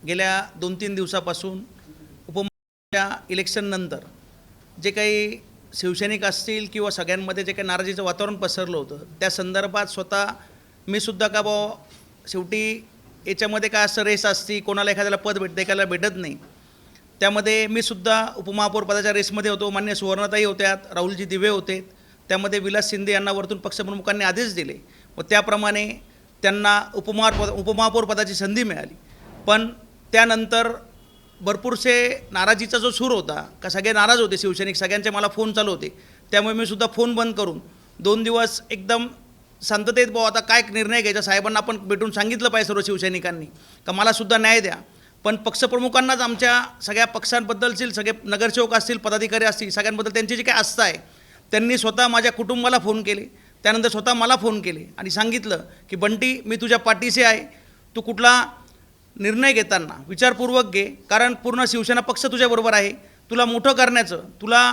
गेल्या 2-3 दिवसापासून उपमुख्यमंत्र्यांच्या इलेक्शननंतर जे काही शिवसैनिक असतील किंवा सगळ्यांमध्ये जे काही नाराजीचं वातावरण पसरलं होतं त्या संदर्भात स्वतः मी सुद्धा का शेवटी याच्यामध्ये काय असं रेस असती, कोणाला एखाद्याला पद भेटतं एखाद्याला भेटत नाही. त्यामध्ये मी सुद्धा उपमहापौर पदाच्या रेसमध्ये होतो. मान्य सुवर्णताई होत्यात, राहुलजी दिवे होते, त्यामध्ये विलास शिंदे यांना वरतून पक्षप्रमुखांनी आदेश दिले व त्याप्रमाणे त्यांना उपमहापौर पदाची संधी मिळाली. पण त्यानंतर भरपूरसे नाराजीचा जो सूर होता का सगळे नाराज होते शिवसैनिक, सगळ्यांचे मला फोन चालू होते. त्यामुळे मी सुद्धा फोन बंद करून 2 दिवस एकदम शांततेत आता काय निर्णय घ्यायचा, साहेबांना आपण भेटून सांगितलं पाहिजे सर्व शिवसैनिकांनी का मलासुद्धा न्याय द्या. पण पक्षप्रमुखांनाच आमच्या सगळ्या पक्षांबद्दलचे सगळे नगरसेवक असतील, पदाधिकारी असतील, सगळ्यांबद्दल त्यांची जी काही आस्था आहे त्यांनी स्वतः माझ्या कुटुंबाला फोन केले, त्यानंतर स्वतः मला फोन केले आणि सांगितलं की बंटी मी तुझ्या पाठीशी आहे, तू कुठला निर्णय घेताना विचारपूर्वक घे, कारण पूर्ण शिवसेना पक्ष तुझ्याबरोबर आहे. तुला मोठं करण्याचं, तुला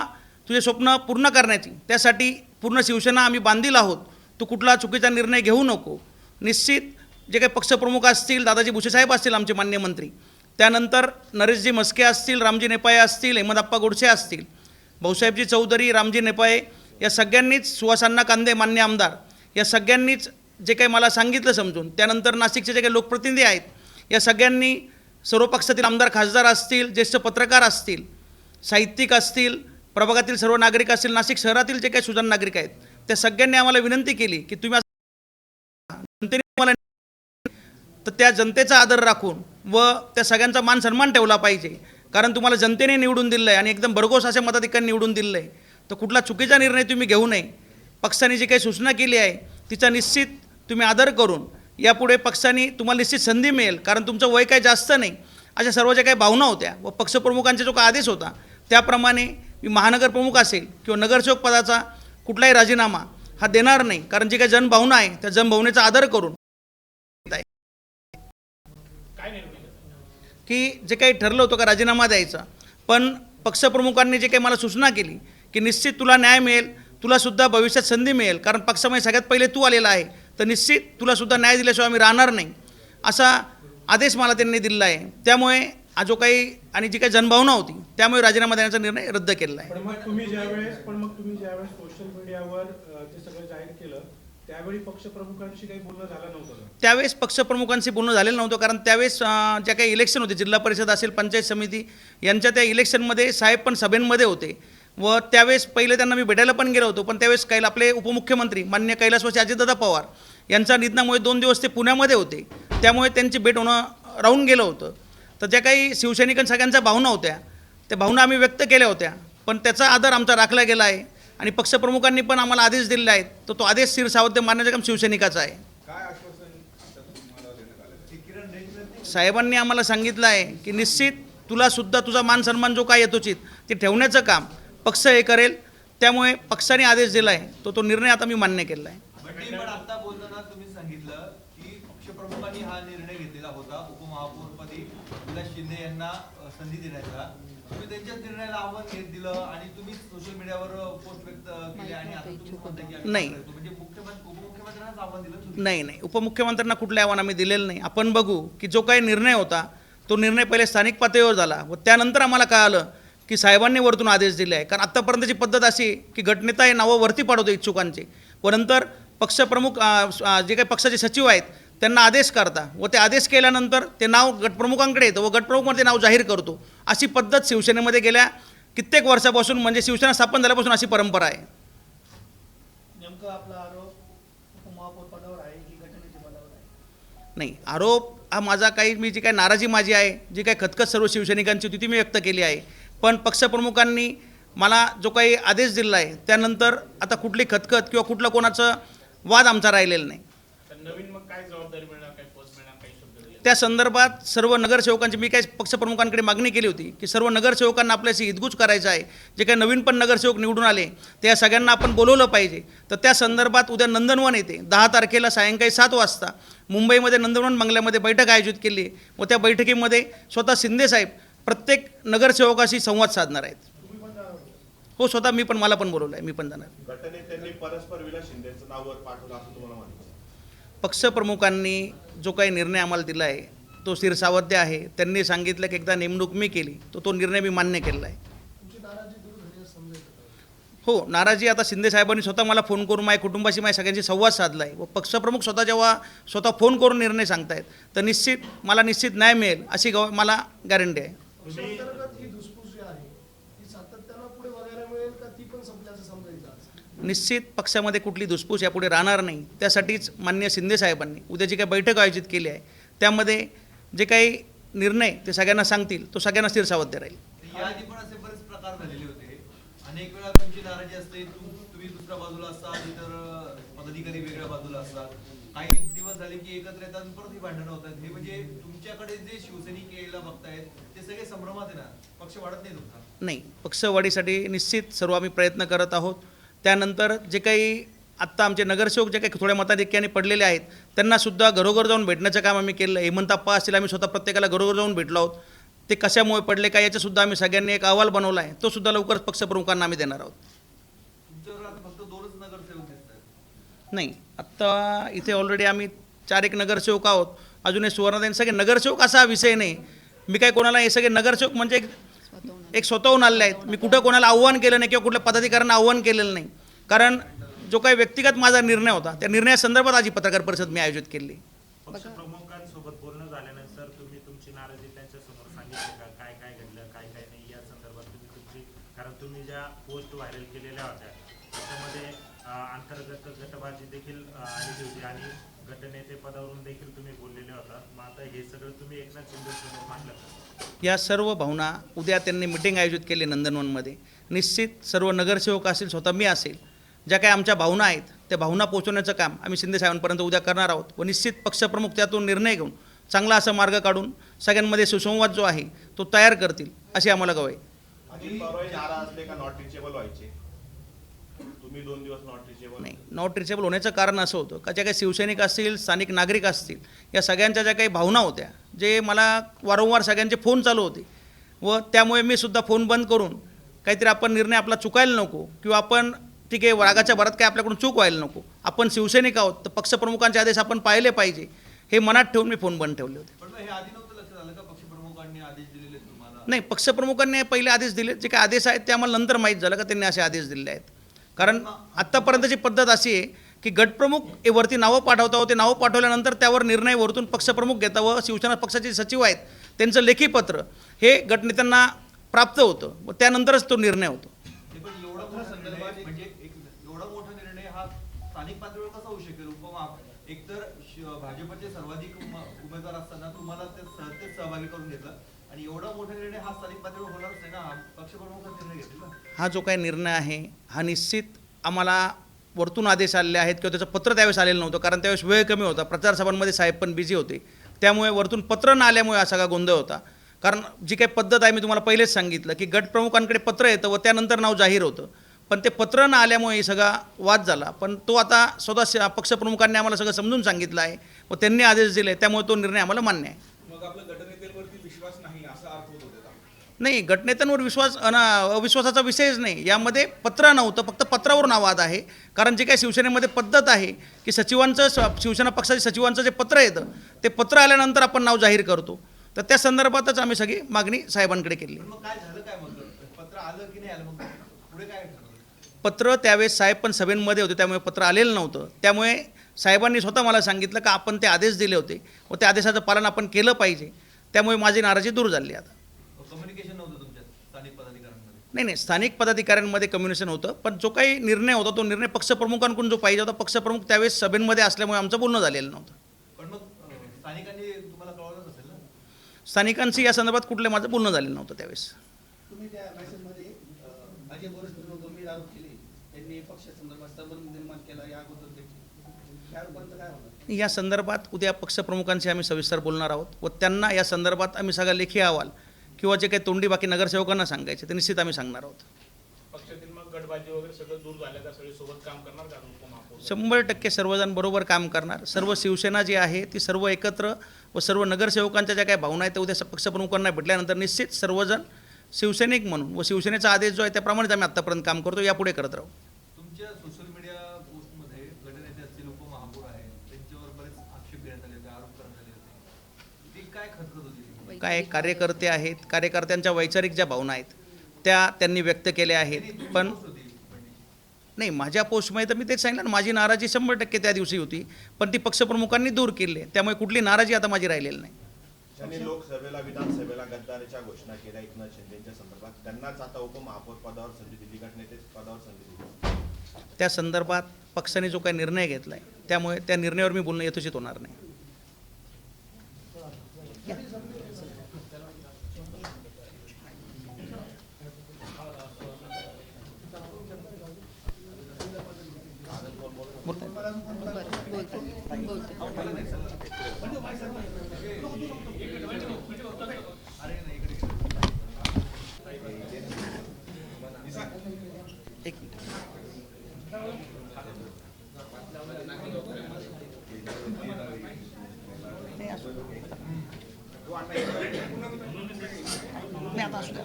तुझे स्वप्न पूर्ण करण्याची त्यासाठी पूर्ण शिवसेना आम्ही बांधील आहोत. तू कुठला चुकीचा निर्णय घेऊ नको. निश्चित जे काही पक्षप्रमुख असतील, दादाजी भुसेसाहेब असतील आमचे मान्य मंत्री, त्यानंतर नरेशजी म्हस्के असतील, रामजी नेपाळे असतील, अहमदप्पा गोडसे असतील, भाऊसाहेबजी चौधरी, रामजी नेपाळे या सगळ्यांनीच, सुहासांना कांदे मान्य आमदार या सगळ्यांनीच जे काही मला सांगितलं समजून, त्यानंतर नाशिकचे जे काही लोकप्रतिनिधी आहेत या सगळ्यांनी, सर्व पक्षातील आमदार खासदार असतील, ज्येष्ठ पत्रकार असतील, साहित्यिक असतील, प्रभागातील सर्व नागरिक असतील, नाशिक शहरातील जे काही सुजाण नागरिक आहेत त्या सगळ्यांनी आम्हाला विनंती केली की तुम्ही जनतेने आम्हाला, तर त्या जनतेचा आदर राखून व त्या सगळ्यांचा मान सन्मान ठेवला पाहिजे. कारण तुम्हाला जनतेने निवडून दिलं आहे आणि एकदम भरघोस अशा मताधिकाऱ्यांनी निवडून दिलं आहे, तर कुठला चुकीचा निर्णय तुम्ही घेऊ नये. पक्षाने जी काही सूचना केली आहे तिचा निश्चित तुम्ही आदर करून यापुढे पक्षाने तुम्हाला निश्चित संधी मिळेल, कारण तुमचं वय काही जास्त नाही, अशा सर्व ज्या काही भावना होत्या व पक्षप्रमुखांचा जो काही आदेश होता त्याप्रमाणे मी महानगर प्रमुख असेल किंवा नगरसेवक पदाचा कुठलाही राजीनामा हा देणार नाही. कारण जी काही जनभावना आहे त्या जनभावनेचा आदर करून की जे काही ठरलं होतं का राजीनामा द्यायचा, पण पक्षप्रमुखांनी जे काही मला सूचना केली की निश्चित तुला न्याय मिळेल, तुलासुद्धा भविष्यात संधी मिळेल, कारण पक्षामध्ये सगळ्यात पहिले तू आलेला आहे, तर निश्चित तुलासुद्धा न्याय दिल्याशिवाय आम्ही राहणार नाही, असा आदेश मला त्यांनी दिला आहे. त्यामुळे हा जो काही आणि जी काही जनभावना होती त्यामुळे राजीनामा देण्याचा निर्णय रद्द केलेला आहे. पण मग तुम्ही ज्यावेळेस सोशल मीडियावर ते सगळं जाहीर केलं त्यावेळी पक्षप्रमुखांशी काही बोलणं झालं नव्हतं का? त्यावेळेस पक्षप्रमुखांशी बोलणं झालेलं नव्हतं, कारण त्यावेळेस ज्या काही इलेक्शन होते, जिल्हा परिषद असेल, पंचायत समिती यांच्या त्या इलेक्शनमध्ये साहेब पण सभेमध्ये होते व त्यावेळेस पहिले त्यांना मी भेटायला पण गेलो होतो. पण त्यावेळेस आपले उपमुख्यमंत्री मान्य कैलासवासी अजितदादा पवार यांच्या निधनामुळे 2 दिवस ते पुण्यामध्ये होते, त्यामुळे त्यांची भेट होणं राहून गेलं होतं. तर ज्या काही शिवसैनिकां सगळ्यांच्या भावना होत्या त्या भावना आम्ही व्यक्त केल्या होत्या, पण त्याचा आदर आमचा राखला गेला आहे आणि पक्षप्रमुखांनी पण आम्हाला आदेश दिलेला आहे, तर तो आदेश शिरसावरती मानण्याचं काम शिवसैनिकाचा आहे. साहेबांनी आम्हाला सांगितलं आहे की निश्चित तुलासुद्धा तुझा मान सन्मान जो काय येतोचित ते ठेवण्याचं काम पक्ष हे करेल. त्यामुळे पक्षाने आदेश दिला आहे, तो निर्णय आता मी मान्य केला आहे. पण आता बोलताना तुम्ही सांगितलं की पक्षप्रमुखांनी हा निर्णय घेतलेला होता उपमहापौरपदी विलास शिंदे यांना संधी देण्याचा. तुम्ही त्यांच्याच निर्णयाला आव्हान घेत दिलं आणि तुम्ही सोशल मीडियावर पोस्ट व्यक्त केली आणि आता तुम्ही म्हणता की नाही, म्हणजे उपमुख्यमंत्र्यांनाच आव्हान दिलं? नाही, उपमुख्यमंत्र्यांना कुठले आव्हान आम्ही दिलेलं नाही. आपण बघू की जो काही निर्णय होता तो निर्णय पहिले स्थानिक पातळीवर झाला व त्यानंतर आम्हाला कळालं की साहेबांनी वरतून आदेश दिले आहे. कारण आत्तापर्यंतची पद्धत अशी की गटनेता हे नावं वरती पाठवतो इच्छुकांचे व नंतर पक्षप्रमुख जे काही पक्षाचे सचिव आहेत त्यांना आदेश करता व ते आदेश केल्यानंतर ते नाव गटप्रमुखांकडे येतं व गटप्रमुख ते नाव जाहीर करतो. अशी पद्धत शिवसेनेमध्ये गेल्या कित्येक वर्षापासून, म्हणजे शिवसेना स्थापन झाल्यापासून अशी परंपरा आहे. नेमका आपला आरोप उपमहापौर पदावर आहे की गटनेते पदावर आहे? नाही, आरोप हा माझा काही, मी जी काही नाराजी माझी आहे, जी काही खतखत सर्व शिवसैनिकांची होती ती मी व्यक्त केली आहे. पण पक्षप्रमुखांनी मला जो काही आदेश दिला आहे त्यानंतर आता कुठली खतखत किंवा कुठलं कोणाचं वाद आमचा राहिलेला नाही. नवीन मग काय जबाबदारी मिळणार, काय पोस्ट मिळणार, काही शब्द दिले? त्या संदर्भात सर्व नगरसेवकांची मी काही पक्षप्रमुखांकडे मागणी केली होती की सर्व नगरसेवकांना आपल्याशी हितगुज करायचं आहे. जे काही नवीन पण नगरसेवक निवडून आले ते या सगळ्यांना आपण बोलवलं पाहिजे. तर त्या संदर्भात उद्या नंदनवन येते 10 तारखेला सायंकाळी 7 वाजता मुंबईमध्ये नंदनवन बंगल्यामध्ये बैठक आयोजित केली व त्या बैठकीमध्ये स्वतः शिंदेसाहेब प्रत्येक नगरसेवकाशी संवाद साधणार आहेत. हो, स्वतः मी पण, मला पण बोलवलं आहे, मी पण जाणार. गटनेत्यांनी परस्पर विलास शिंदेचं नाव वर पाठवलं असं तुम्हाला वाटतं? पक्षप्रमुखांनी जो काही निर्णय आम्हाला दिला आहे तो स्थिरसावध्य आहे. त्यांनी सांगितलं की एकदा नेमणूक मी केली तो निर्णय मी मान्य केलेला आहे. हो, नाराजी आता शिंदे साहेबांनी स्वतः मला फोन करून माझ्या कुटुंबाशी माझ्या सगळ्यांशी संवाद साधला आहे व पक्षप्रमुख स्वतः जेव्हा स्वतः फोन करून निर्णय सांगतायत तर मला निश्चित न्याय मिळेल अशी मला गॅरंटी आहे. ही धुसफूस जी आहे ती सातत्यानं पुढे बघायला मिळेल का ती पण संपल्याचं समजायचं? निश्चित पक्षामध्ये कुठली धुसफूस यापुढे राहणार नाही. त्यासाठीच माननीय शिंदे साहेबांनी उद्या जी काही बैठक आयोजित केली आहे त्यामध्ये जे काही निर्णय ते सगळ्यांना सांगतील तो सगळ्यांना स्थिरसावध्य राहील. याआधी पण असे बरेच प्रकार झालेले होते. अनेक वेळा तुमची नाराजी असते, तुम्ही दुसऱ्या बाजूला असता, इतर पदाधिकारी वेगळ्या बाजूला असतात. काही दिवस झाले की एकत्र येतात आणि परत ही भांडणं होतात. हे म्हणजे तुमच्याकडे जे शिवसैनिक यायला बघतायत ते सगळे संभ्रमात आहे ना, पक्ष वाढत नाही तुमचा? नाही, पक्षवाढीसाठी निश्चित सर्व आम्ही प्रयत्न करत आहोत. त्यानंतर जे काही आत्ता आमचे नगरसेवक जे काही थोड्या मताधिक्याने पडलेले आहेत त्यांनासुद्धा घरोघर जाऊन भेटण्याचं काम आम्ही केलं. हेमंतप्पा असतील, आम्ही स्वतः प्रत्येकाला घरोघर जाऊन भेटलो आहोत. ते कशामुळे पडले काय याच्यासुद्धा आम्ही सगळ्यांनी एक अहवाल बनवला आहे. तो सुद्धा लवकरच पक्षप्रमुखांना आम्ही देणार आहोत. तुमच्यावर आता फक्त 2च नगरसेवक दिसतात. नाही, आत्ता इथे ऑलरेडी आम्ही 4 नगरसेवक आहोत. अजून हे सुवर्णदान सगळे नगरसेवक असा विषय नाही. मी काय कोणाला हे सगळे नगरसेवक म्हणजे एक स्वतःहून आलेले आहेत. मी कुठं कोणाला आव्हान केलं नाही किंवा कुठल्या पदाधिकाऱ्यांना आव्हान केलेलं नाही. कारण जो काही व्यक्तिगत माझा निर्णय होता त्या निर्णयासंदर्भात आज ही पत्रकार परिषद मी आयोजित केली. पक्षप्रमुखांसोबत बोलणं झाल्यानंतर तुम्ही तुमची नाराजी त्यांच्यासमोर सांगितली का? काय काय घडलं, काय काय नाही या संदर्भात तुम्ही कारण तुम्ही ज्या पोस्ट व्हायरल केलेल्या होत्या त्याच्यामध्ये अंतर्गत गटबाजी देखील आलेली होती आणि गटनेते पदावरून देखील तुम्ही बोललेले होता. मग आता हे सगळं तुम्ही एकनाथ शिंदेसमोर मांडलं. या सर्व भावना उद्या त्यांनी मिटिंग आयोजित केली नंदनवनमध्ये. निश्चित सर्व नगरसेवक असेल, स्वतः मी असेल, ज्या काही आमच्या भावना आहेत त्या भावना पोहोचवण्याचं काम आम्ही शिंदे साहेबांपर्यंत उद्या करणार आहोत. व निश्चित पक्षप्रमुख त्यातून निर्णय घेऊन चांगला असा मार्ग काढून सगळ्यांमध्ये सुसंवाद जो आहे तो तयार करतील अशी आम्हाला गवाही. अजित पवार नाराज असले का नॉट रिचेबल व्हायचे? तुम्ही 2 दिवस नॉट रिचेबल? नाही, नॉट रिचेबल होण्याचं कारण असं होतं का ज्या काही शिवसैनिक असतील, स्थानिक नागरिक असतील, या सगळ्यांच्या ज्या काही भावना होत्या, जे मला वारंवार सगळ्यांचे फोन चालू होते व त्यामुळे मी सुद्धा फोन बंद करून काहीतरी आपण निर्णय आपला चुकायला नको किंवा आपण ठीक आहे रागाच्या भरात काय आपल्याकडून चूक व्हायला नको, आपण शिवसैनिक आहोत तर पक्षप्रमुखांचे आदेश आपण पाहिले पाहिजे हे मनात ठेवून मी फोन बंद ठेवले होते. पण मग हे आधी नव्हतं लक्षात आलं का पक्षप्रमुखांनी आदेश दिलेले तुम्हाला? नाही, पक्षप्रमुखांनी पहिले आदेश दिले. जे काही आदेश आहेत ते आम्हाला नंतर माहीत झालं का त्यांनी असे आदेश दिले आहेत. कारण आत्तापर्यंतची पद्धत अशी आहे की गटप्रमुख हे वरती नावं पाठवता होते, नावं पाठवल्यानंतर त्यावर निर्णय वरतून पक्षप्रमुख घेता व शिवसेना पक्षाचे सचिव आहेत त्यांचं लेखी पत्र हे गटनेत्यांना प्राप्त होतं व त्यानंतरच तो निर्णय होतो. हे पण एवढा मोठा निर्णय म्हणजे एवढा मोठा निर्णय हा स्थानिक पातळीवर कसा होऊ शकेल? एकतर भाजपचे सर्वाधिक उमेदवार असताना तुम्हाला ते सहभागी करून घेतलं आणि एवढा मोठा निर्णय हा स्थानिक पातळीवर होणारच नाही ना. पक्षप्रमुखांचा निर्णय घेतला. हा जो काही निर्णय आहे हा निश्चित आम्हाला वरतून आदेश आलेले आहेत किंवा त्याचं पत्र त्यावेळेस आलेलं नव्हतं. कारण त्यावेळेस वेळ कमी होता, प्रचारसभांमध्ये साहेब पण बिझी होते, त्यामुळे वरतून पत्र न आल्यामुळे हा सगळा गोंधळ होता. कारण जी काही पद्धत आहे मी तुम्हाला पहिलेच सांगितलं की गटप्रमुखांकडे पत्र येतं व त्यानंतर नाव जाहीर होतं, पण ते पत्र न आल्यामुळे सगळा वाद झाला. पण तो आता स्वतः पक्षप्रमुखांनी आम्हाला सगळं समजून सांगितलं आहे व त्यांनी आदेश दिले, त्यामुळे तो निर्णय आम्हाला मान्य आहे. मग आपल्या गटनेत्यांवरती विश्वास नाही असा अर्थ होत होता? नाही, गटनेत्यांवर विश्वास अविश्वासाचा विषयच नाही. यामध्ये पत्र नव्हतं, फक्त पत्रावरून वाद आहे. कारण जे काही शिवसेनेमध्ये पद्धत आहे की सचिवांचं शिवसेना पक्षाच्या सचिवांचं जे पत्र येतं ते पत्र आल्यानंतर आपण नाव जाहीर करतो, तर त्या संदर्भातच आम्ही सगळी मागणी साहेबांकडे केली. मग काय झालं काय? मग पत्र आलं की नाही आलं? मग पुढे काय ठरवलं? पत्र त्यावेळेस साहेब पण सभेमध्ये होते त्यामुळे पत्र आलेलं नव्हतं. त्यामुळे साहेबांनी स्वतः मला सांगितलं का आपण ते आदेश दिले होते व त्या आदेशाचं पालन आपण केलं पाहिजे. त्यामुळे माझी नाराजी दूर झाली. आता कम्युनिकेशन नव्हतं तुमच्या स्थानिक पदाधिकाऱ्यांमध्ये? नाही, स्थानिक पदाधिकाऱ्यांमध्ये कम्युनिकेशन होतं, पण जो काही निर्णय होता तो निर्णय पक्षप्रमुखांकडून जो पाहिजे होता, पक्षप्रमुख त्यावेळेस सभेमध्ये असल्यामुळे आमचं बोलणं झालेलं नव्हतं. पण मग स्थानिकांनी तुम्हाला कळवलंच असेल ना? स्थानिकांशी या संदर्भात कुठलं माझं बोलणं झालेलं नव्हतं त्यावेळेस. तुम्ही त्या मेसेजमध्ये अजय बोरसवर गंभीर आरोप केले, त्यांनी पक्षासंदर्भात संबंध निर्माण केला या अगोदर देखील, त्यापर्यंत काय होणार? या संदर्भात उद्या पक्षप्रमुखांशी आम्ही सविस्तर बोलणार आहोत व त्यांना या संदर्भात आम्ही सगळा लेखी अहवाल किंवा जे काही तोंडी बाकी नगरसेवकांना सांगायचे ते निश्चित आम्ही सांगणार आहोत. पक्षातील मग गटबाजी वगैरे सगळं दूर झालं का? सगळे सोबत काम करणार का उपमहापौर? 100% सर्वजण बरोबर काम करणार. सर्व शिवसेना जी आहे ती सर्व एकत्र व सर्व नगरसेवकांच्या ज्या काही भावना आहेत त्या उद्या पक्षप्रमुखांना भेटल्यानंतर निश्चित सर्वजण शिवसैनिक म्हणून व शिवसेनेचा आदेश जो आहे त्याप्रमाणेच आम्ही आत्तापर्यंत काम करतो, यापुढे करत राहू. तुमच्या सोशल मीडिया पोस्टमध्ये गटनेते असतील, उपमहापौर आहेत, त्यांच्यावर बरेच आक्षेप घेण्यात आले होते, आरोप करण्यात आले होते. ते काय काय कार्यकर्ते आहेत, कार्यकर्त्यांच्या वैचारिक ज्या भावना आहेत त्या त्यांनी व्यक्त केल्या आहेत. पण नाही, माझ्या पोस्टमध्ये तर मी तेच सांगितलं ना, माझी नाराजी 100% त्या दिवशी होती, पण ती पक्षप्रमुखांनी दूर केली. त्यामुळे कुठली नाराजी आता माझी राहिलेली नाही. त्यांनी लोकसभेला विधानसभेला गद्दारीच्या घोषणा केल्या एकनाथ शिंदेच्या संदर्भात, त्यांनाच आता उपमहापौर पदावर संधी दिली, गटनेते पदावर संधी दिली. त्या संदर्भात पक्षाने जो काही निर्णय घेतला आहे त्यामुळे त्या निर्णयावर मी बोलणं यथोचित होणार नाही. एक मिनिट. नाही, असू दे. नाही, आता असू द्या.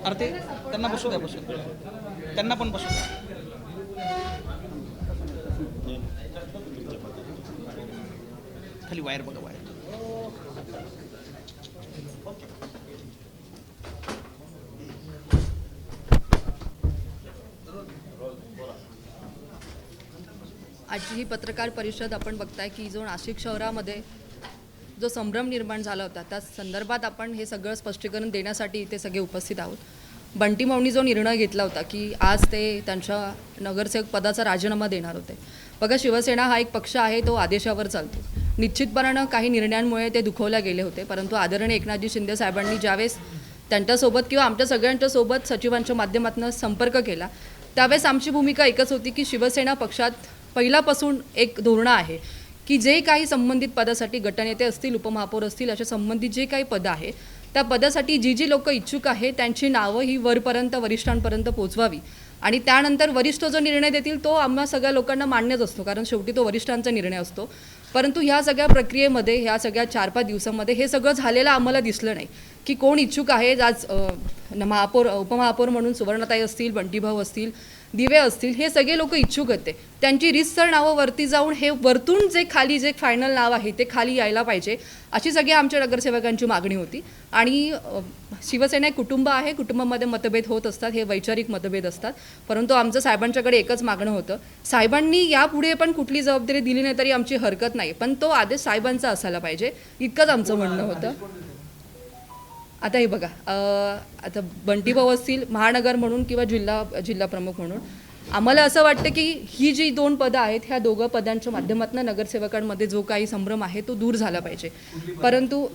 अरे ते त्यांना बसू द्या, त्यांना पण बसू द्या. खाली वायर बघा, वायर. आजची ही पत्रकार परिषद आपण बघताय की जो नाशिक शहरामध्ये जो संभ्रम निर्माण झाला होता त्या संदर्भात आपण हे सगळं स्पष्टीकरण देण्यासाठी इथे सगळे उपस्थित आहोत. बंटी मौनी जो निर्णय घेतला होता की आज ते त्यांच्या नगरसेवक पदाचा राजीनामा देणार होते. बघा, शिवसेना हा एक पक्ष आहे, तो आदेशावर चालतो. निश्चितपणानं काही निर्णयांमुळे ते दुखवल्या गेले होते, परंतु आदरणीय एकनाथजी शिंदे साहेबांनी ज्यावेळेस त्यांच्यासोबत किंवा आमच्या सगळ्यांच्यासोबत सचिवांच्या माध्यमातून संपर्क केला त्यावेळेस आमची भूमिका एकच होती की शिवसेना पक्षात पहिल्यापासून एक धोरणं आहे की जे काही संबंधित पदासाठी गटनेते असतील, उपमहापौर असतील, अशा संबंधित जे काही पदं आहे त्या पदासाठी जी लोक इच्छुक आहे त्यांची नावं ही वरपर्यंत वरिष्ठांपर्यंत पोहोचवावी आणि त्यानंतर वरिष्ठ जो निर्णय देतील तो आम्हा सगळ्या लोकांना मान्यच असतो, कारण शेवटी तो वरिष्ठांचा निर्णय असतो. परंतु ह्या सगळ्या प्रक्रियेमध्ये ह्या सगळ्या 4-5 दिवसामध्ये हे सगळं झालेलं आम्हाला दिसलं नाही की कोण इच्छुक आहे. आज उपमहापौर म्हणून सुवर्णताई असतील, बंटीभाऊ असतील, दिवे असतील, हे सगळे लोक इच्छुक होते. त्यांची रितसर नावं वरती जाऊन हे वरतून जे खाली जे फायनल नाव आहे ते खाली यायला पाहिजे अशी सगळी आमच्या नगरसेवकांची मागणी होती. आणि शिवसेना एक कुटुंब आहे, कुटुंबामध्ये मतभेद होत असतात, हे वैचारिक मतभेद असतात, परंतु आमचं साहेबांच्याकडे एकच मागणं होतं. साहेबांनी यापुढे पण कुठली जबाबदारी दिली नाही तरी आमची हरकत नाही, पण तो आदेश साहेबांचा असायला पाहिजे, इतकंच आमचं म्हणणं होतं. आता हे बघा, आता बंटीभाऊ असतील महानगर म्हणून किंवा जिल्हा प्रमुख म्हणून आम्हाला असं वाटतं की ही जी 2 पदं आहेत ह्या दोघं पदांच्या माध्यमातून नगरसेवकांमध्ये जो काही संभ्रम आहे तो दूर झाला पाहिजे. परंतु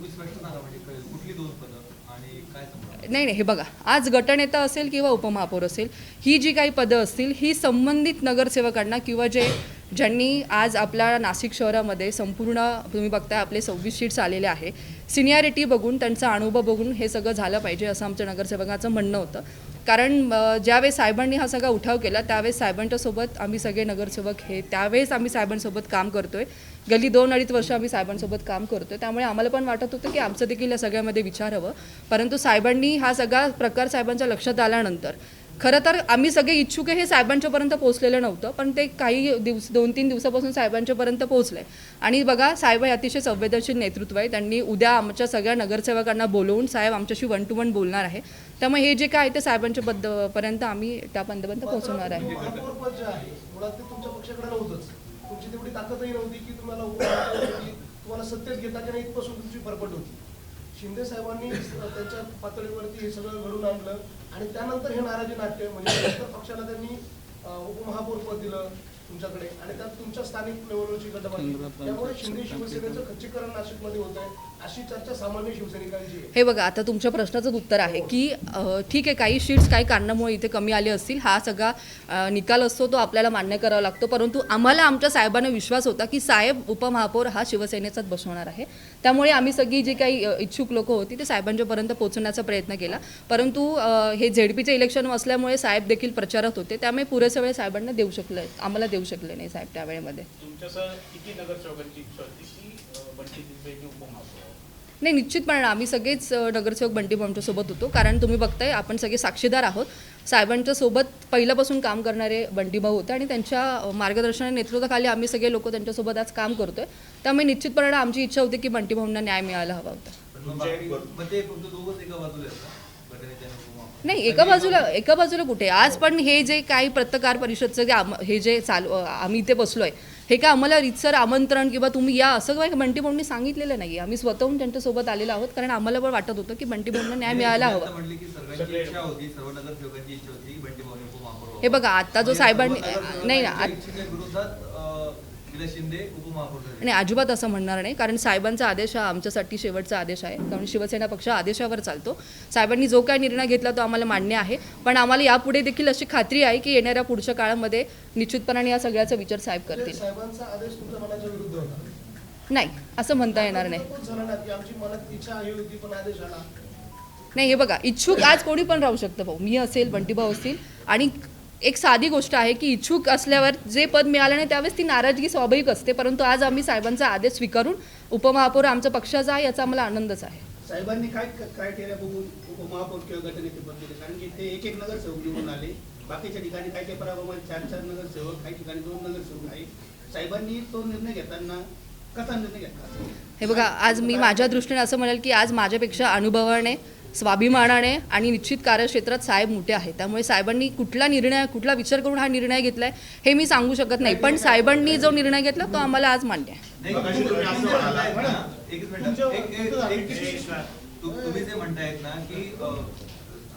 नाही, हे बघा, आज गटनेता असेल किंवा उपमहापौर असेल, ही जी काही पदं असतील ही संबंधित नगरसेवकांना किंवा ज्यांनी आज आपल्या नाशिक शहरामध्ये संपूर्ण तुम्ही बघताय आपले 26 सीट्स आलेले आहे, सिनियरिटी बघून त्यांचा अनुभव बघून हे सगळं झालं पाहिजे असं आमच्या नगरसेवकाचं म्हणणं होतं. कारण ज्यावेळेस साहेबांनी हा सगळा उठाव केला त्यावेळेस साहेबांच्यासोबत आम्ही सगळे नगरसेवक त्यावेळेस आम्ही साहेबांसोबत काम करतोय, गेली 2-2.5 वर्ष आम्ही साहेबांसोबत काम करतोय, त्यामुळे आम्हाला पण वाटत होतं की आमचं देखील या सगळ्यामध्ये विचार हवं. परंतु साहेबांनी हा सगळा प्रकार साहेबांच्या लक्षात आल्यानंतर खरं तर आम्ही सगळे इच्छुक हे साहेबांच्यापर्यंत पोहोचलेलं नव्हतं, पण ते काही 2-3 दिवसापासून साहेबांच्यापर्यंत पोहोचलं आहे. आणि बघा, साहेब हे अतिशय संवेदनशील नेतृत्व आहे, त्यांनी उद्या आमच्या सगळ्या नगरसेवकांना बोलवून साहेब आमच्याशी 1 to 1 बोलणार आहे. त्यामुळे हे जे काय ते साहेबांच्या पर्यंत आम्ही त्या पर्यंत पोहोचवणार आहे. उपमहापौरपद जे आहे मुळात ते तुमच्या पक्षाकडे नव्हतंच, तुमची तेवढी ताकदही नव्हती की तुम्हाला सत्तेत घेता की नाही इथपासून तुमची फरफट होती. शिंदे साहेबांनी त्यांच्या पातळीवरती हे सगळं घडून आणलं आणि त्यानंतर हे नाराजी नाट्य म्हणजे पक्षाला त्यांनी उपमहापौर पद दिलं तुमच्याकडे आणि त्यात तुमच्या स्थानिक लेवलवरची गटबाजी, त्यामुळे शिंदे शिवसेनेचं खच्चीकरण नाशिकमध्ये होत आहे अशी चर्चा सामान्य शिवसैनिकांची आहे. हे बघा, आता तुमच्या प्रश्नाचं उत्तर आहे की ठीक आहे, काही सीट्स काही कारणामुळे इथे कमी आले असतील, हा सगळा निकाल असतो तो आपल्याला मान्य करावा लागतो. परंतु आम्हाला आमच्या साहेबांना विश्वास होता की साहेब उपमहापौर हा शिवसेनेचाच बसवणार आहे, त्यामुळे आम्ही सगळी जी काही इच्छुक लोक होती ते साहेबांच्यापर्यंत पोहोचण्याचा प्रयत्न केला. परंतु हे झेडपीचे इलेक्शन असल्यामुळे साहेब देखील प्रचारात होते, त्यामुळे पुरेसा वेळ साहेबांना देऊ शकले, आम्हाला देऊ शकले नाही साहेब त्या वेळेमध्ये. तुमच्यासह किती नगरसेवकांची इच्छा होती की बंटी उपमहापौर? नाही, निश्चितपणे आम्ही सगळेच नगरसेवक बंटी भाऊंच्या सोबत होतो, कारण तुम्ही बघताय आपण सगळे साक्षीदार आहोत. साहेबांच्या सोबत पहिल्यापासून काम करणारे बंटी भाऊ होते आणि त्यांच्या मार्गदर्शन नेतृत्वाखाली आम्ही सगळे लोक त्यांच्यासोबत आज काम करतोय. त्यामुळे निश्चितपणे आमची इच्छा होती की बंटी भाऊंना न्याय मिळायला हवा होता. मग ते फक्त दोघंच एका बाजूला आहेत का? घटनेच्या आणि उपमहापौर. नाही, एका बाजूला कुठे. आज पण हे जे काही पत्रकार परिषदचं हे जे आम्ही इथे बसलोय, हे काय आम्हाला रीतसर आमंत्रण किंवा तुम्ही या असं काही बंटी भाऊंनी सांगितलेलं नाही. आम्ही स्वतःहून त्यांच्यासोबत आलेलो आहोत, कारण आम्हाला पण वाटत होतं की बंटी भाऊंना न्याय मिळायला हवा. म्हटले की सर्वांची इच्छा होती, सर्व नगरसेवकांची इच्छा होती की बंटी भाऊ उपमहापौर. हे बघा, आता जो साहेबांनी नाही ना इच्छेच्या विरोधात विलास शिंदे उपमहापौर झाले. नाही, अजिबात असं म्हणणार नाही, कारण साहेबांचा आदेश हा आमच्यासाठी शेवटचा आदेश आहे. कारण शिवसेना पक्ष आदेशावर चालतो. साहेबांनी जो काय निर्णय घेतला तो आम्हाला मान्य आहे, पण आम्हाला यापुढे देखील अशी खात्री आहे की येणाऱ्या पुढच्या काळामध्ये निश्चितपणाने या सगळ्याचा विचार साहेब करतील. साहेबांचा आदेश तुमच्या मनाच्या विरुद्ध होता. नाही, असं म्हणता येणार नाही. तोच झाला ना की आमची मनात इच्छा आहे होती पण आदेश आला. नाही, हे बघा, इच्छुक आज कोणी पण राहू शकतं भाऊ. मी असेल, बंटीभाऊ असतील. आणि एक साधी गोष्ट आहे की इच्छुक असल्यावर जे पद मिळालं नाही त्यावेळेस ती नाराजगी स्वाभाविक असते, परंतु आज आम्ही साहेबांचा आदेश स्वीकारून उपमहापौर आमच्या पक्षाचा आहे याचा आम्हाला आनंदच आहे. साहेबांनी काय क्रायटेरिया बघून उपमहापौर किंवा गटनेते पद दिले? कारण की ते एक नगरसेवक निवडून आले. बाकीच्या ठिकाणी काही काही प्रभागामध्ये 4 नगरसेवक, काही ठिकाणी 2 नगरसेवक आहे. साहेबांनी तो निर्णय घेताना कसा निर्णय घेतला? हे बघा, आज मी माझ्या दृष्टीने असं म्हणेल की आज माझ्यापेक्षा अनुभवाने, स्वाभिमानाने आणि निश्चित कार्यक्षेत्रात साहेब मोठे आहेत. त्यामुळे साहेबांनी कुठला विचार करून हा निर्णय घेतलाय हे मी सांगू शकत नाही, पण साहेबांनी जो निर्णय घेतला तो आम्हाला आज मान्य आहे. तुम्ही जे म्हणतायत ना की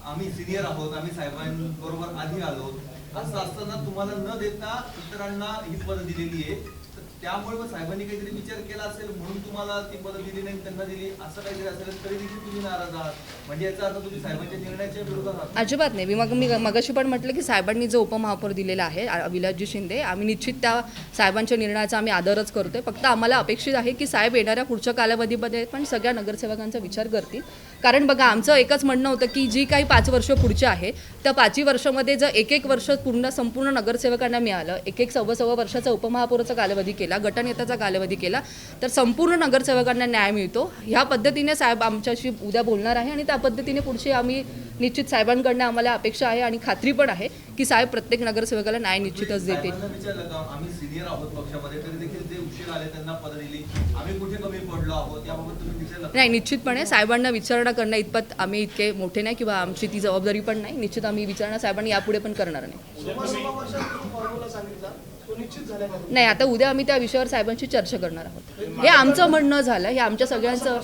आम्ही सिनियर आहोत, आम्ही साहेबांबरोबर आधी आलो, असं असताना तुम्हाला न देता इतरांना ही पदं दिलेली आहे, तर त्यामुळे मग साहेबांनी काहीतरी विचार केला असेल म्हणून तुम्हाला ती पदं दिली नाही, त्यांना दिली, असं काहीतरी असेल तरी देखील तुम्ही नाराज आहात. म्हणजे याचा अर्थ तुम्ही साहेबांच्या निर्णयाच्या विरोधात आहात? अजिबात नाही. मी मगाशी पण म्हटलं की साहेबांनी जो उपमहापौर दिलेला आहे विलासजी शिंदे, आम्ही निश्चित त्या साहेबांच्या निर्णयाचा आम्ही आदरच करतोय. फक्त आम्हाला अपेक्षित आहे की साहेब येणाऱ्या पुढच्या कालावधीमध्ये पण सगळ्या नगरसेवकांचा विचार करतील. कारण बघा, आमचं एकच म्हणणं होतं की जी काही 5 वर्ष पुढची आहे त्या 5 वर्षामध्ये जर एक वर्ष संपूर्ण नगरसेवकांना मिळालं, एक सव्वा वर्षाचा उपमहापौराचा कालावधी केला, गटनेत्याचा कालावधी केला, तर संपूर्ण नगरसेवकांना न्याय मिळतो. ह्या पद्धतीने साहेब आमच्याशी उद्या बोलणार आहे आणि त्या पद्धतीने पुढची आम्ही निश्चित साहेबांकडनं आम्हाला अपेक्षा आहे आणि खात्री पण आहे की साहेब प्रत्येक नगरसेवकाला न्याय निश्चितच देतील. विचारलं का आम्ही सिनियर आहोत पक्षामध्ये, तरी देखील जे उशीर आले त्यांना पदं दिली, आम्ही कुठे कमी पडलो आहोत याबाबत तुम्ही विचारलं? नाही, निश्चितपणे साहेबांना विचारणा करणं इतपत आम्ही इतके मोठे नाही किंवा आमची ती जबाबदारी पण नाही. निश्चित आम्ही विचारणा साहेबांनी यापुढे पण करणार नाही. सव्वा वर्षात जो फॉर्म्युला सांगितला तो निश्चित झाला का? नाही, आता उद्या आम्ही त्या विषयावर साहेबांशी चर्चा करणार आहोत. हे आमचं म्हणणं झालं, हे आमच्या सगळ्यांचं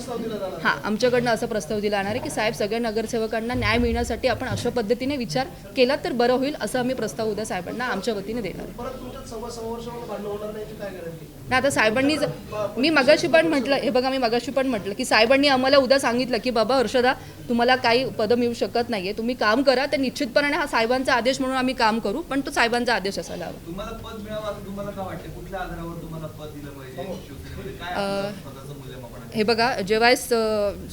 आमच्याकडनं असं प्रस्ताव दिला जाणार आहे की साहेब सगळ्या नगरसेवकांना न्याय मिळण्यासाठी आपण अशा पद्धतीने विचार केला तर बरं होईल, असं आम्ही प्रस्ताव उद्या साहेबांना आमच्या वतीने देणार आहे. परत तुमच्यात सव्वा वर्षामध्ये भांडण होणार नाही याची काय गॅरंटी? नाही, आता साहेबांनी मी मगाशी पण म्हटलं की साहेबांनी आम्हाला उद्या सांगितलं की बाबा हर्षदा, तुम्हाला काही पदं मिळू शकत नाहीये, तुम्ही काम करा. तर निश्चितपणे हा साहेबांचा आदेश म्हणून आम्ही काम करू, पण तो साहेबांचा आदेश असायला हवा. तुम्हाला पद मिळावं असं तुम्हाला काय वाटतं? कुठल्या आधारावर तुम्हाला पद दिलं पाहिजे शिवसेनेमध्ये? काय स्वतःचं मूल्यमापन आहे? हे बघा, जेव्हाच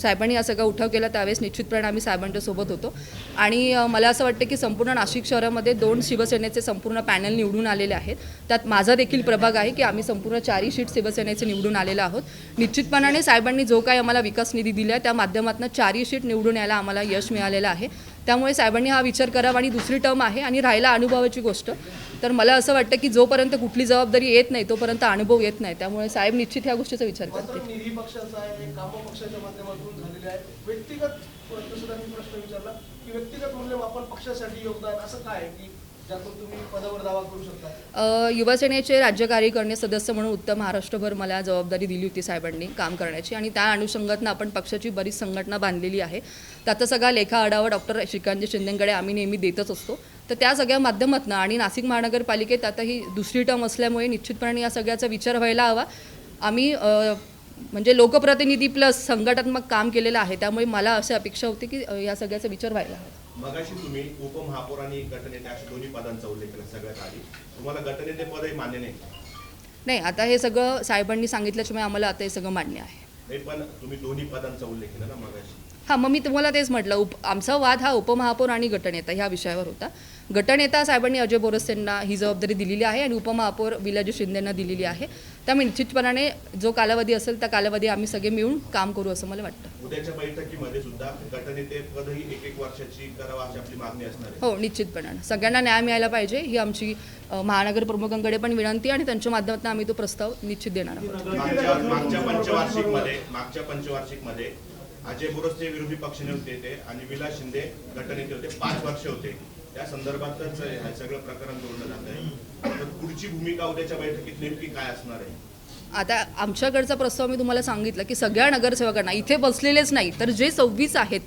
साहेबांनी हा सगळा उठाव केला त्यावेळेस निश्चितपणे आम्ही साहेबांच्या सोबत होतो आणि मला असं वाटतं की संपूर्ण नाशिक शहरामध्ये 2 शिवसेनेचे संपूर्ण पॅनल निवडून आलेले आहेत. त्यात माझा देखील प्रभाग आहे की आम्ही संपूर्ण 4 सीट शिवसेनेचे निवडून आलेलो आहोत. निश्चितपणाने साहेबांनी जो काही आम्हाला विकास निधी दिला त्या माध्यमातून 4 सीट निवडून यायला आम्हाला यश मिळालेलं आहे. त्यामुळे साहेबांनी हा विचार करावा. आणि दुसरी टर्म आहे आणि राहिला अनुभवाची गोष्ट, तर मला असं वाटतं की जोपर्यंत कुठली जबाबदारी येत नाही तोपर्यंत अनुभव येत नाही. त्यामुळे साहेब निश्चित ह्या गोष्टीचा विचार करतील. मात्र निधी पक्षाचा आहे, काम पक्षाच्या माध्यमातून झालेले आहे. व्यक्तिगत सुद्धा मी प्रश्न विचारला की व्यक्तिगत मूल्यमापन पक्षासाठी योगदान असं काय आहे की ज्यातून तुम्ही पदावर दावा करू शकता? युवासेनेचे राज्य कार्यकारिणी सदस्य म्हणून उत्तर महाराष्ट्रभर मला जबाबदारी दिली होती साहेबांनी काम करण्याची आणि त्या अनुषंगातनं आपण पक्षाची बरीच संघटना बांधलेली आहे. त्याचा सगळा लेखा आढावा डॉक्टर श्रीकांत शिंदेकडे आम्ही नेहमी देतच असतो. तर त्या सगळ्या माध्यमातून आणि नाशिक महानगरपालिकेत आता ही दुसरी टर्म असल्यामुळे निश्चितपणे या सगळ्याचा विचार व्हायला हवा. आम्ही म्हणजे लोकप्रतिनिधी प्लस संघटनात्मक काम केलेलं आहे, त्यामुळे मला अशी अपेक्षा होती की या सगळ्याचा विचार व्हायला हवा. मगाशी तुम्ही उपमहापौर आणि गटनेते अशा दोन्ही पदांचा उल्लेख केला. सगळ्यात आधी तुम्हाला गटनेते पदही मान्य नाही? आता हे सगळं साहेबांनी सांगितल्याच्यामुळे आम्हाला आता हे सगळं मान्य आहे. नाही, पण तुम्ही दोन्ही पदांचा उल्लेख केला ना मगाशी. हां, मग मी तुम्हाला तेच म्हटलं, आमचा वाद हा उपमहापौर आणि गटनेता ह्या विषयावर होता. गटनेता साहेबांनी अजय बोरसेंना ही जबाबदारी दिलेली आहे आणि उपमहापौर विलाजी शिंदेंना दिलेली आहे. त्यामुळे निश्चितपणाने जो कालावधी असेल त्या कालावधी आम्ही सगळे मिळून काम करू असं मला वाटतं. उद्याच्या बैठकीमध्ये सुद्धा गटनेते पदही 1-1 वर्षाची करावा अशी आपली मागणी असणार आहे. हो, निश्चितपणाने सगळ्यांना न्याय मिळायला पाहिजे ही आमची महानगर प्रमुखांकडे पण विनंती आणि त्यांच्या माध्यमातून आम्ही तो प्रस्ताव निश्चित देणार आहोत. मागच्या पंचवार्षिकमध्ये अजय बोरसे विरोधी पक्षनेते होते आणि विलास शिंदे गटनेते होते, 5 वर्ष होते. त्या संदर्भातच हे सगळं प्रकरण जोडलं जात आहे. तर पुढची भूमिका उद्याच्या बैठकीत नेमकी काय असणार आहे? आता आमच्याकडचा प्रस्ताव मी तुम्हाला सांगितलं की सगळ्या नगरसेवकांना, इथे बसलेलेच नाही तर जे 26 आहेत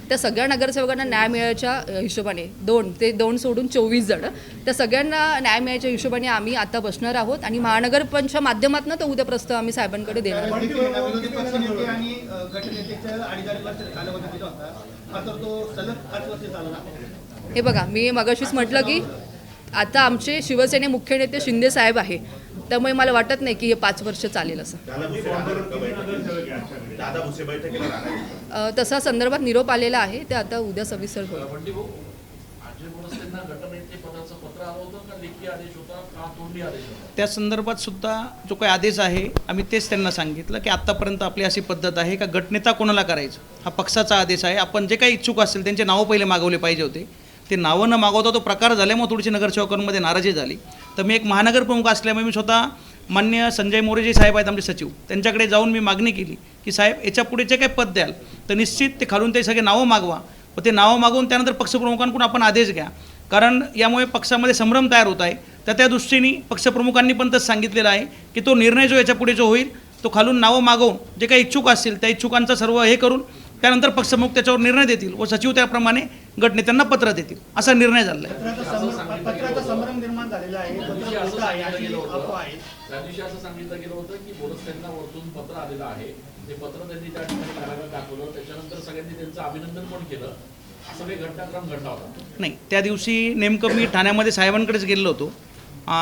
त्या सगळ्या नगरसेवकांना न्याय मिळायच्या हिशोबाने 2 सोडून 24 जण त्या सगळ्यांना न्याय मिळायच्या हिशोबाने आम्ही आता बसणार आहोत आणि महानगरपंच्या माध्यमातून तो उद्या प्रस्ताव आम्ही साहेबांकडे देणार आहोत. विरोधी पक्षनेते आणि गटनेत्याच्या 2.5 वर्षाचा कालावधी दिला होता, मात्र तो सलग 5 वर्ष झाला. हे बघा, मी मगाशीच म्हटलं की आता आमचे शिवसेने मुख्य नेते शिंदे साहेब आहे, त्यामुळे मला वाटत नाही की हे 5 वर्ष चालेल असं. दादा भुसे बैठकीला राहणार. तसा संदर्भात निरोप आलेला आहे, ते आता उद्या सविस्तर होईल. त्या संदर्भात सुद्धा जो काही आदेश आहे आम्ही तेच त्यांना सांगितलं की आत्तापर्यंत आपली अशी पद्धत आहे का गटनेता कोणाला करायचं हा पक्षाचा आदेश आहे. आपण जे काही इच्छुक असेल त्यांचे नावं पहिले मागवले पाहिजे होते, ते नावं न मागवता तो प्रकार झाल्यामुळे थोडीशी नगरसेवकांमध्ये नाराजी झाली. तर मी एक महानगर प्रमुख असल्यामुळे मी स्वतः मान्य संजय मोरेजी साहेब आहेत आमचे सचिव, त्यांच्याकडे जाऊन मी मागणी केली की साहेब याच्या पुढे जे काही पद द्याल तर निश्चित ते खालून ते सगळे नावं मागवा व ते नावं मागवून त्यानंतर पक्षप्रमुखांकडून आपण आदेश घ्या, कारण यामुळे पक्षामध्ये संभ्रम तयार होत आहे. तर त्या दृष्टीने पक्षप्रमुखांनी पण तसं सांगितलेलं आहे की तो निर्णय जो याच्या पुढे जो होईल तो खालून नावं मागवून जे काही इच्छुक असतील त्या इच्छुकांचं सर्व हे करून त्यानंतर पक्षप्रमुख त्याच्यावर निर्णय देतील व सचिव त्याप्रमाणे गटनेत्यांना पत्र देतील असा निर्णय झाला आहे. पत्राचा संभ्रम निर्माण झालेला आहे. त्या दिवशी असं सांगितलं गेलं होतं की बोरसेंना वरतून पत्र आलेलं आहे, ते पत्र त्यांनी त्या ठिकाणी कारागृहात दाखवलं, त्याच्यानंतर सगळ्यांनी त्यांचं अभिनंदन पण केलं. असं काही घटनाक्रम घडला होता? नाही, त्या दिवशी नेमकं मी ठाण्यामध्ये साहेबांकडेच गेलो होतो.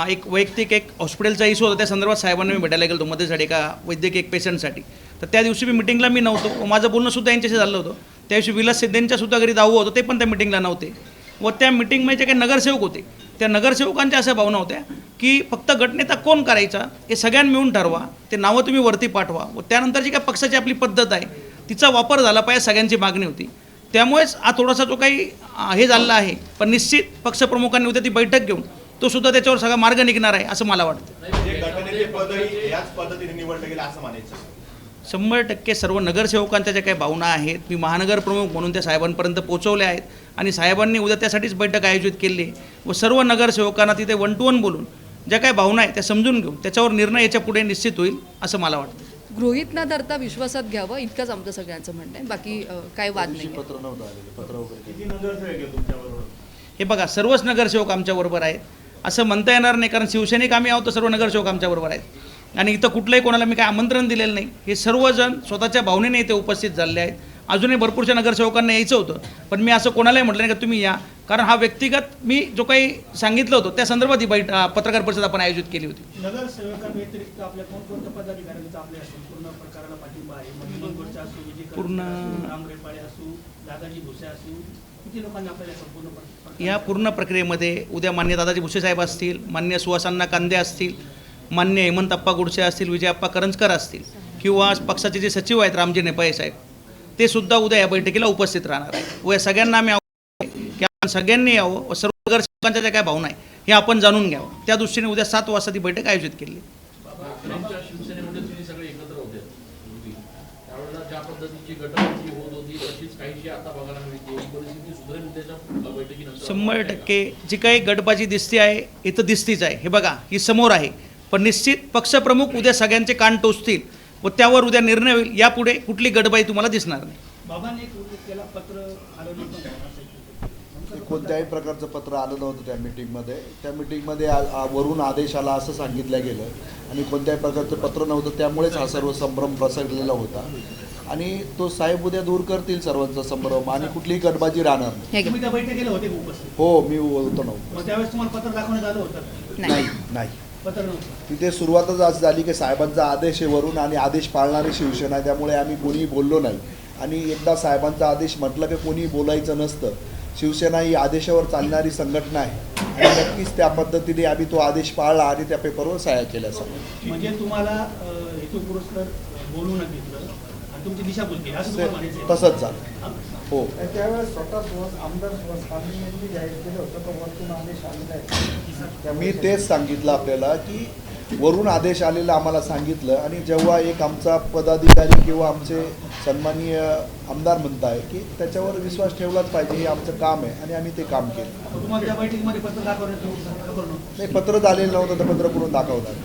एक वैयक्तिक हॉस्पिटलचा इश्यू होता, त्या संदर्भात साहेबांना मी भेटायला गेलो होतो मध्येसाठी एका वैद्यकीय पेशंटसाठी. तर त्या दिवशी मी मिटिंगला मी नव्हतो, माझं बोलणंसुद्धा यांच्याशी झालं होतं. त्या दिवशी विलास सिद्धेंच्या सुद्धा घरी दावं होतं, ते पण त्या मिटिंगला नव्हते. व त्या मिटिंगमध्ये जे काही नगरसेवक होते त्या नगरसेवकांच्या अशा भावना होत्या की फक्त गटनेता कोण करायचा हे सगळ्यांनी मिळून ठरवा, ते नावं तुम्ही वरती पाठवा व त्यानंतर जी काय पक्षाची आपली पद्धत आहे तिचा वापर झाला पाहिजे सगळ्यांची मागणी होती. त्यामुळेच हा थोडासा जो काही हे झालेला आहे, पण निश्चित पक्षप्रमुखांनी उद्या ती बैठक घेऊन तो सुद्धा त्याच्यावर सगळा मार्ग निघणार आहे असं मला वाटतं. गटनेते पदही याच पद्धतीने निवडलं गेलं असं म्हणायचं? 100% सर्व नगरसेवकांच्या ज्या काही भावना आहेत मी महानगर प्रमुख म्हणून त्या साहेबांपर्यंत पोहोचवल्या आहेत आणि साहेबांनी उद्या त्यासाठीच बैठक आयोजित केली आहे व सर्व नगरसेवकांना तिथे 1 to 1 बोलून ज्या काही भावना आहेत त्या समजून घेऊन त्याच्यावर निर्णय याच्या पुढे निश्चित होईल असं मला वाटतं. गृहीत न धरता विश्वासात घ्यावं इतकंच आमचं सगळ्यांचं म्हणणं आहे, बाकी काय वाद नाही. हे बघा, सर्वच नगरसेवक आमच्याबरोबर आहेत असं म्हणता येणार नाही, कारण शिवसैनिक आम्ही आहोत तर सर्व नगरसेवक आमच्याबरोबर आहेत आणि इथं कुठल्याही कोणाला मी काय आमंत्रण दिलेलं नाही. हे सर्वजण स्वतःच्या भावनेने इथे उपस्थित झाले आहेत. अजूनही भरपूरशा नगरसेवकांना यायचं होतं, पण मी असं कोणालाही म्हटलं नाही का तुम्ही या, कारण हा व्यक्तिगत मी जो काही सांगितलं होतं त्या संदर्भात ही पत्रकार परिषद आपण आयोजित केली होती. नगरसेवकांव्यतिरिक्त आपल्या कोणकोणत्या पदाधिकाऱ्यांचा आपल्या पूर्ण प्रकाराला पाठिंबा आहे? मंगळगोडचा असू, पूर्ण रामरेपाळे असू, दादाजी भुसे असू, किती लोकांनी आपल्याला संपूर्ण या पूर्ण प्रक्रियेमध्ये उद्या मान्य दादाजी भुसे साहेब असतील, मान्य सुहासांना कांदे असतील, मान्य हेमंतप्पा गुडसे असतील, विजयप्पा करंजकर असतील किंवा पक्षाचे जे सचिव आहेत रामजी नेपाळे साहेब, ते सुद्धा उद्या या बैठकीला उपस्थित राहणार आहे. व या सगळ्यांना आम्ही की आपण सगळ्यांनी यावं व सर्व नगरसेवकांच्या ज्या काय भावना आहे हे आपण जाणून घ्यावं, त्या दृष्टीने उद्या 7 वाजता ती बैठक आयोजित केली. शिवसेनेमध्ये तुम्ही सगळे एकत्र होते, त्यावेळेला ज्या पद्धतीची गटबाजी होत होती तशीच काहीशी आता बघायला मिळते, ही परिस्थिती सुधारेल त्याच्या बैठकीनंतर? 100% जी काही गटबाजी दिसते आहे इथं दिसतीच आहे. हे बघा, ही समोर आहे, पण निश्चित पक्षप्रमुख उद्या सगळ्यांचे कान टोचतील व त्यावर उद्या निर्णय होईल. यापुढे कुठली गटबाजी तुम्हाला दिसणार नाही. बाबांनी त्याला पत्र आलं नव्हतं, कोणत्याही प्रकारचं पत्र आलं नव्हतं त्या मिटिंगमध्ये. त्या मिटिंगमध्ये वरून आदेश आला असं सांगितलं गेलं आणि कोणत्याही प्रकारचं पत्र नव्हतं, त्यामुळेच हा सर्व संभ्रम पसरलेला होता आणि तो साहेब उद्या दूर करतील सर्वांचा संभ्रम आणि कुठलीही गटबाजी राहणार नाही. तुम्ही त्या बैठकीला होते उपस्थित? हो, मी होतो नव्हतो. मग त्यावेळेस तुम्हाला पत्र दाखवण्यात आलं होतं? नाही, पत्र नव्हतं. तिथे सुरुवातच असं झाली की साहेबांचा आदेश आहे वरून आणि आदेश पाळणारी शिवसेना आहे, त्यामुळे आम्ही कोणीही बोललो नाही आणि एकदा साहेबांचा आदेश म्हटलं की कोणी बोलायचं नसतं. शिवसेना ही आदेशावर चालणारी संघटना आहे आणि नक्कीच त्या पद्धतीने आम्ही तो आदेश पाळला आणि त्या पेपरवर सह्या केल्या सगळ्या. म्हणजे तुम्हाला हेतुपुरस्सर बोलू न घेतलं आणि तुमची दिशाभूल केली असं तुम्हाला म्हणायचं आहे? तसंच झालं. हो. त्यावेळेस स्वतः आमदार स्वामी यांनी जाहीर केलं होतं तर वरतून आदेश आलेला आहे. मी तेच सांगितलं आपल्याला की वरून आदेश आलेला आम्हाला सांगितलं आणि जेव्हा एक आमचा पदाधिकारी किंवा आमचे सन्माननीय आमदार म्हणताय की त्याच्यावर विश्वास ठेवलाच पाहिजे, हे आमचं काम आहे आणि आम्ही ते काम केलं. तुम्हाला त्या बैठकीमध्ये पत्र दाखवलं नाही, पत्र झालेलं नव्हतं तर पत्र करून दाखवतात.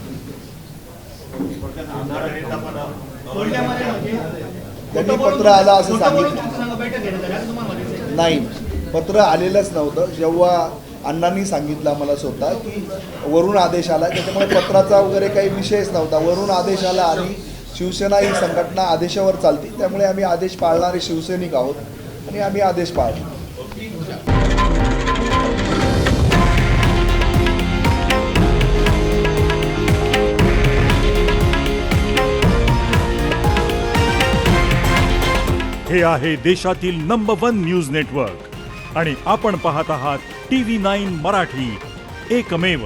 त्यांनी पत्र आलं असं सांगितलं बैठक घेण्यात आली असं तुम्हाला म्हणायचं आहे? नाही, पत्र आलेलंच नव्हतं. जेव्हा अण्णांनी सांगितलं आम्हाला स्वतः की वरून आदेश आला, त्याच्यामुळे पत्राचा वगैरे काही विषयच नव्हता. वरून आदेश आला आणि शिवसेना ही संघटना आदेशावर चालते, त्यामुळे आम्ही आदेश पाळणारे शिवसैनिक आहोत आणि आम्ही आदेश पाळतो. हे आहे देशातील नंबर 1 न्यूज नेटवर्क आणि आपण पाहत आहात TV9 मराठी, एकमेव.